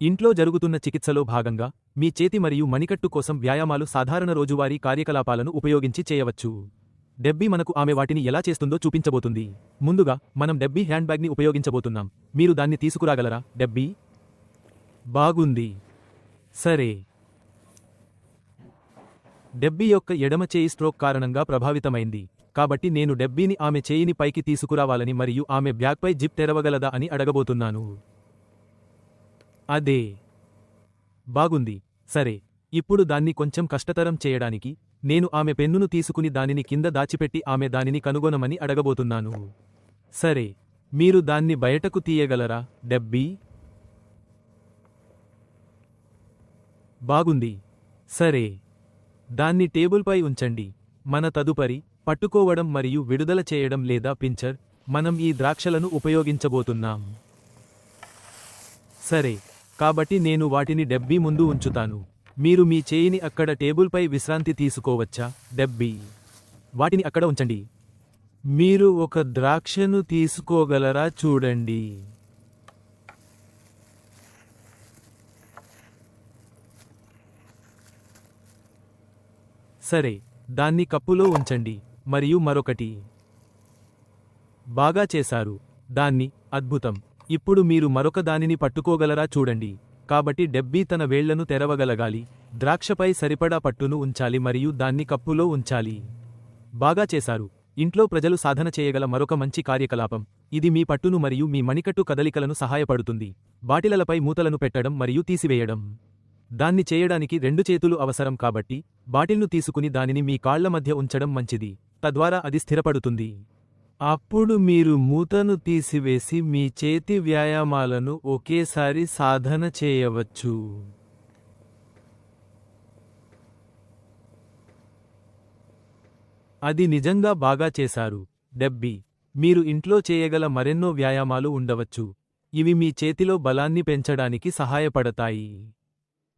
ఇంట్లో జరుగుతున్న చికిత్సలో భాగంగా మీ చేతి మరియు మణికట్టు కోసం వ్యాయామాలు సాధారణ రోజువారీ కార్యకలాపాలను ఉపయోగించి చేయవచ్చు. డెబ్బీ మనకు ఆమె వాటిని ఎలా చేస్తుందో చూపించబోతుంది. ముందుగా మనం డెబ్బీ హ్యాండ్ బ్యాగ్ని ఉపయోగించబోతున్నాం. మీరు దాన్ని తీసుకురాగలరా డెబ్బీ? బాగుంది. సరే. డెబ్బీ యొక్క ఎడమ చేయి స్ట్రోక్ కారణంగా ప్రభావితమైంది, కాబట్టి నేను డెబ్బీని ఆమె చేయిని పైకి తీసుకురావాలని మరియు ఆమె బ్యాగ్పై జిప్ తెరవగలదా అని అడగబోతున్నాను. అదే. బాగుంది. సరే. ఇప్పుడు దాన్ని కొంచెం కష్టతరం చేయడానికి నేను ఆమె పెన్నును తీసుకుని దానిని కింద దాచిపెట్టి ఆమె దానిని కనుగొనమని అడగబోతున్నాను. సరే. మీరు దాన్ని బయటకు తీయగలరా డెబ్బీ? బాగుంది. సరే. దాన్ని టేబుల్పై ఉంచండి. మన తదుపరి పట్టుకోవడం మరియు విడుదల చేయడం లేదా పించర్. మనం ఈ ద్రాక్షలను ఉపయోగించబోతున్నాం. సరే. కాబట్టి నేను వాటిని డెబ్బీ ముందు ఉంచుతాను. మీరు మీ చేయిని అక్కడ టేబుల్పై విశ్రాంతి తీసుకోవచ్చా డెబ్బీ? వాటిని అక్కడ ఉంచండి. మీరు ఒక ద్రాక్షను తీసుకోగలరా చూడండి. సరే. దాన్ని కప్పులో ఉంచండి. మరియు మరొకటి. బాగా చేశారు. అద్భుతం. ఇప్పుడు మీరు మరొక దానిని పట్టుకోగలరా చూడండి. కాబట్టి డెబ్బీ తన వేళ్లను తెరవగలగాలి, ద్రాక్షపై సరిపడా పట్టును ఉంచాలి మరియు దాన్ని కప్పులో ఉంచాలి. బాగా చేశారు. ఇంట్లో ప్రజలు సాధన చేయగల మరొక మంచి కార్యకలాపం. ఇది మీ పట్టును మరియు మీ మణికట్టు కదలికలను సహాయపడుతుంది. బాటిలలపై మూతలను పెట్టడం మరియు తీసివేయడం. దాన్ని చేయడానికి 2 చేతులు అవసరం కాబట్టి బాటిల్ను తీసుకుని దానిని మీ కాళ్ల మధ్య ఉంచడం మంచిది, తద్వారా అది స్థిరపడుతుంది. అప్పుడు మీరు మూతను తీసివేసి మీ చేతి వ్యాయామాలను ఒకేసారి సాధన చేయవచ్చు. అది నిజంగా బాగా చేశారు డెబ్బీ. మీరు ఇంట్లో చేయగల మరెన్నో వ్యాయామాలు ఉండవచ్చు. ఇవి మీ చేతిలో బలాన్ని పెంచడానికి సహాయపడతాయి.